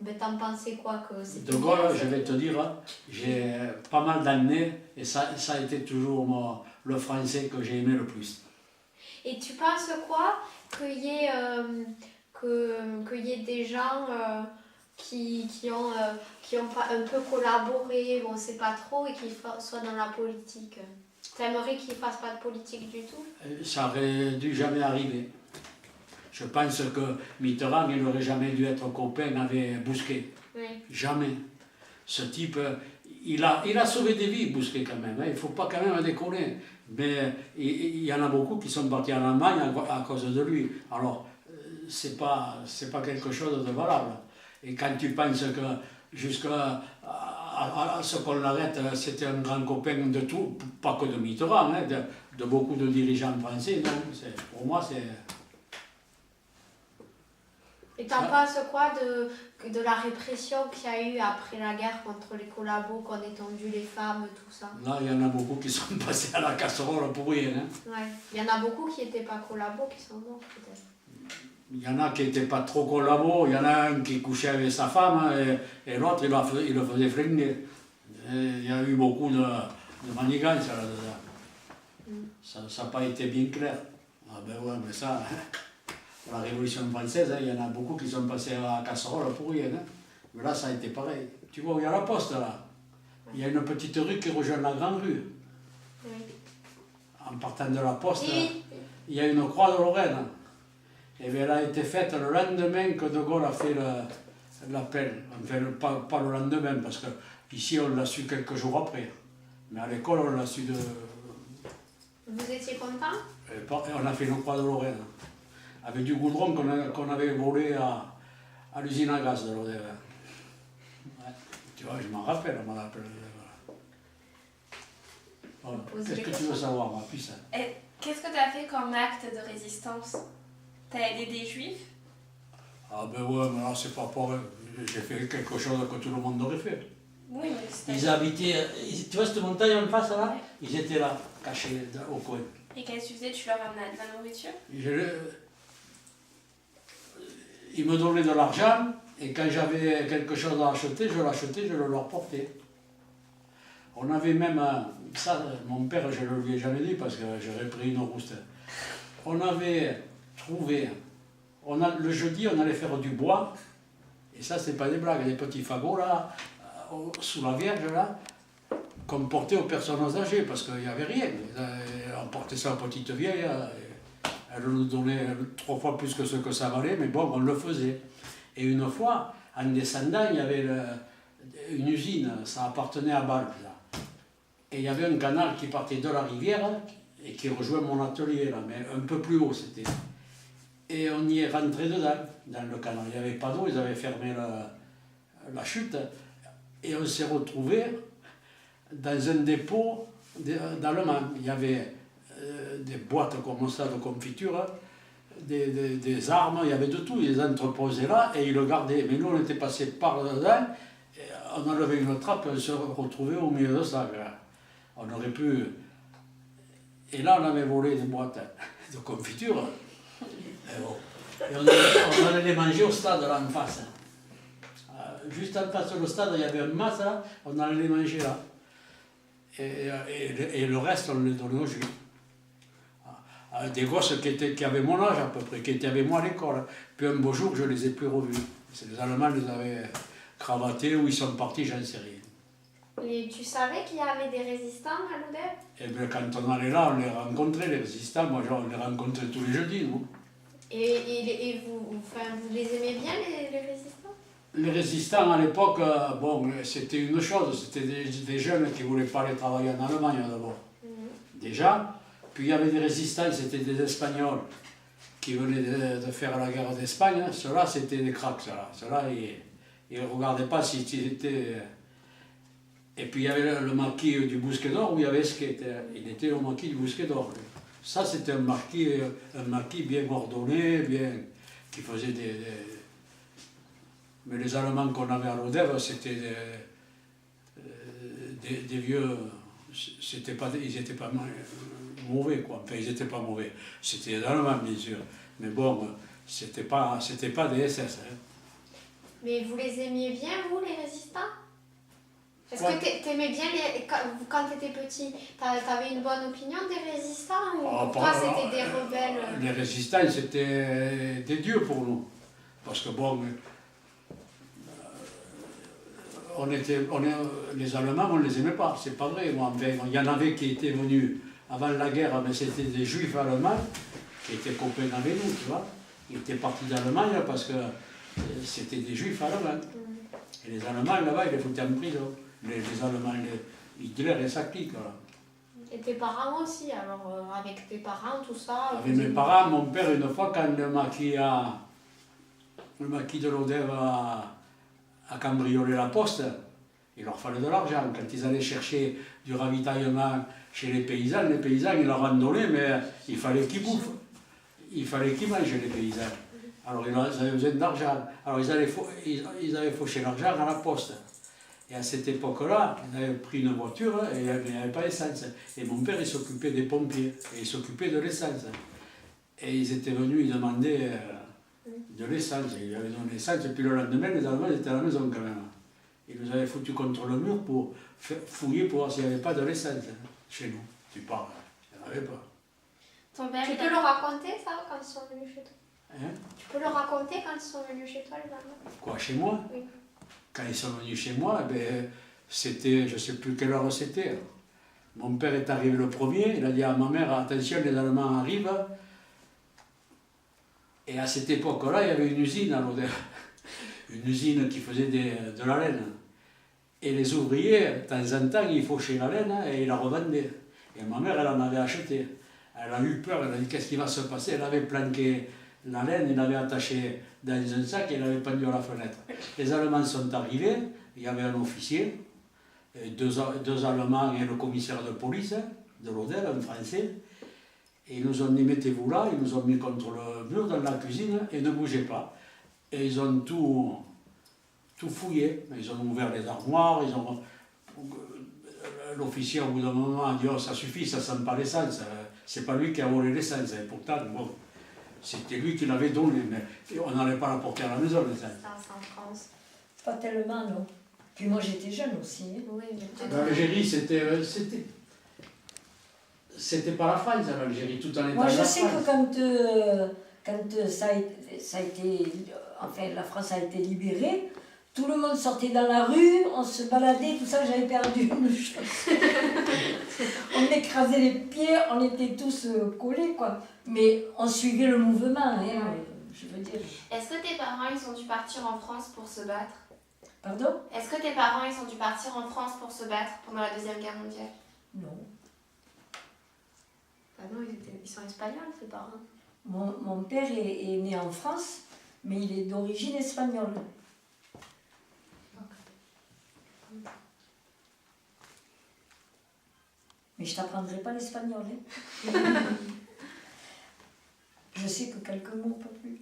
Ben, t'en pensais quoi que c'était De Gaulle, bien, je vais te dire, j'ai pas mal d'années et ça a été toujours le français que j'ai aimé le plus. Et tu penses quoi qu'il y ait, qu'il y ait des gens qui ont un peu collaboré, on ne sait pas trop, et qui soient dans la politique? T'aimerais qu'ils ne fassent pas de politique du tout? Ça aurait dû jamais arriver. Je pense que Mitterrand, il n'aurait jamais dû être copain avec Bousquet. Oui. Jamais. Ce type, il a sauvé des vies, Bousquet, quand même. Il ne faut pas quand même déconner. Mais il y en a beaucoup qui sont partis en Allemagne à cause de lui. Alors, c'est pas quelque chose de valable. Et quand tu penses que jusqu'à ce qu'on l'arrête, c'était un grand copain de tout, pas que de Mitterrand, hein, de beaucoup de dirigeants français, non, pour moi, c'est... Et t'en penses quoi de la répression qu'il y a eu après la guerre contre les collabos, qu'on ait tendu les femmes, tout ça? Là, il y en a beaucoup qui sont passés à la casserole pour rien. Hein. Ouais. Il y en a beaucoup qui n'étaient pas collabos, qui sont morts peut-être. Il y en a qui n'étaient pas trop collabos, il y en a un qui couchait avec sa femme hein, et l'autre il le faisait flinguer. Il y a eu beaucoup de manigances là-dedans. Ça n'a pas été bien clair. Ah ben ouais, mais ça, pour la Révolution française, hein, il y en a beaucoup qui sont passés à la casserole pour rien. Hein. Mais là, ça a été pareil. Tu vois où il y a la poste là? Il y a une petite rue qui rejoint la grande rue. Oui. En partant de la poste, Et... il y a une croix de Lorraine. Et bien, elle a été faite le lendemain que De Gaulle a fait l'appel. Enfin, pas le lendemain, parce qu'ici on l'a su quelques jours après. Mais à l'école, on l'a su de... Vous étiez content? Et on a fait une croix de Lorraine. Avec du goudron qu'on avait volé à l'usine à gaz de l'Odève. Ouais. Tu vois, je m'en rappelle, on m'en rappelle. Voilà. Qu'est-ce que tu veux savoir, ma puce? Qu'est-ce que tu as fait comme acte de résistance? T'as aidé des juifs? Ah ben ouais, mais là c'est pas pour eux. J'ai fait quelque chose que tout le monde aurait fait. Oui, mais c'était... Ils habitaient, tu vois cette montagne en face là? Ouais. Ils étaient là, cachés au coin. Et qu'est-ce que tu faisais? Tu leur amenais de la nourriture? Ils me donnaient de l'argent et quand j'avais quelque chose à acheter, je l'achetais, je le leur portais. On avait même, ça mon père je ne lui ai jamais dit parce que j'aurais pris une rouste. On avait trouvé, le jeudi on allait faire du bois, et ça c'est pas des blagues, des petits fagots là, sous la Vierge là, qu'on portait aux personnes âgées parce qu'il n'y avait rien. On portait ça aux petites vieilles, elle nous donnait 3 fois plus que ce que ça valait, mais bon on le faisait. Et une fois, en descendant, il y avait une usine, ça appartenait à Bâle. Et il y avait un canal qui partait de la rivière et qui rejoint mon atelier, là, mais un peu plus haut c'était. Et on y est rentré dedans, dans le canal. Il n'y avait pas d'eau, ils avaient fermé la chute. Et on s'est retrouvé dans un dépôt d'Allemagne. Il y avait des boîtes comme ça de confiture, des armes, il y avait de tout. Ils entreposaient là et ils le gardaient. Mais nous, on était passés par dedans, et on a levé une trappe et on se retrouvait au milieu de ça. On aurait pu... Et là, on avait volé des boîtes de confiture. Et, bon. Et on allait les manger au stade là en face. Juste en face du stade, il y avait un mas là, on allait les manger là. Et le reste, on les donnait aux juifs. Des gosses qui avaient mon âge à peu près, qui étaient avec moi à l'école. Puis un beau jour, je ne les ai plus revus. Les Allemands les avaient cravatés ou ils sont partis, j'en sais rien. Et tu savais qu'il y avait des résistants à l'Odève? Et bien quand on allait là, on les rencontrait, les résistants. Moi, on les rencontrait tous les jeudis, nous. Et vous les aimez bien, les résistants? Les résistants, à l'époque, bon, c'était une chose. C'était des jeunes qui ne voulaient pas aller travailler en Allemagne, d'abord. Déjà. Puis il y avait des résistants, c'était des Espagnols qui venaient de faire la guerre d'Espagne. Ceux-là, c'était des cracks, ceux-là, ils ne regardaient pas si c'était... Et puis il y avait le maquis du Bousquet d'Or où il y avait Esquet. Il était au maquis du Bousquet d'Or. Ça, c'était un maquis bien ordonné, bien, qui faisait des... Mais les Allemands qu'on avait à l'Odève, c'était des vieux... Ils n'étaient pas mauvais, quoi. Enfin, ils n'étaient pas mauvais. C'était des Allemands, bien sûr. Mais bon, c'était pas des SS. Hein. Mais vous les aimiez bien, vous, les résistants? Est-ce Ouais. que t'aimais bien, quand t'étais petit, t'avais une bonne opinion des résistants ou Ah, pour toi c'était des rebelles? Les résistants, c'était des dieux pour nous. Parce que bon, les Allemands, on ne les aimait pas, c'est pas vrai. Moi, il y en avait qui étaient venus avant la guerre, mais c'était des juifs allemands qui étaient copains avec nous, tu vois. Ils étaient partis d'Allemagne parce que c'était des juifs allemands. Et les Allemands, là-bas, ils les foutaient en prison. Les Allemands, Hitler et sa clique. Voilà. Et tes parents aussi, alors avec tes parents, tout ça? Avec mes parents, mon père, une fois, quand le maquis de l'Odève a cambriolé la poste, il leur fallait de l'argent. Quand ils allaient chercher du ravitaillement chez les paysans, ils leur en donnaient, mais il fallait qu'ils bouffent. Il fallait qu'ils mangent, les paysans. Alors ils avaient besoin d'argent. Alors ils avaient fauché l'argent à la poste. Et à cette époque-là, ils avaient pris une voiture et il n'y avait pas d'essence. Et mon père, il s'occupait des pompiers et il s'occupait de l'essence. Et ils étaient venus, ils demandaient de l'essence. Ils avaient donné l'essence et puis le lendemain, les Allemands étaient à la maison quand même. Ils nous avaient foutu contre le mur pour fouiller pour voir s'il n'y avait pas de l'essence chez nous. Tu parles, il n'y en avait pas. Ton père, Tu il peux le raconter, ça, quand ils sont venus chez toi? Hein? Tu peux le raconter quand ils sont venus chez toi, les Allemands? Quoi, chez moi? Oui. Quand ils sont venus chez moi, ben, c'était, je ne sais plus quelle heure c'était. Mon père est arrivé le premier, il a dit à ma mère, attention, les Allemands arrivent. Et à cette époque-là, il y avait une usine à l'Odève, une usine qui faisait de la laine. Et les ouvriers, de temps en temps, ils fauchaient la laine et ils la revendaient. Et ma mère, elle en avait acheté. Elle a eu peur, elle a dit qu'est-ce qui va se passer. Elle avait planqué la laine, elle l'avait attachée dans un sac et elle l'avait pendu à la fenêtre. Les Allemands sont arrivés, il y avait un officier, deux Allemands et le commissaire de police de l'Odève, un Français. Et ils nous ont dit mettez-vous là, ils nous ont mis contre le mur dans la cuisine et ne bougez pas. Et ils ont tout fouillé. Ils ont ouvert les armoires, l'officier au bout d'un moment a dit oh, ça suffit, ça sent pas l'essence. C'est pas lui qui a volé l'essence. Et pourtant, bon, c'était lui qui l'avait donné, mais on n'allait pas la porter à la maison, l'essence. Ça, c'est en France. Pas tellement, non. Puis moi, j'étais jeune aussi. Hein. Oui, mais L'Algérie, c'était pas la France, l'Algérie, tout en étant Moi, je la sais France. que quand ça a été, enfin, la France a été libérée, tout le monde sortait dans la rue, on se baladait, tout ça, j'avais perdu une chose. On écrasait les pieds, on était tous collés, quoi. Mais on suivait le mouvement, hein, je veux dire. Est-ce que tes parents, ils ont dû partir en France pour se battre? Pardon? Est-ce que tes parents, ils ont dû partir en France pour se battre pendant la Deuxième Guerre mondiale? Non. Ah non, ils sont espagnols, tes parents. Mon père est né en France, mais il est d'origine espagnole. Mais je t'apprendrai pas l'espagnol. Hein. Je sais que quelques mots, pas plus.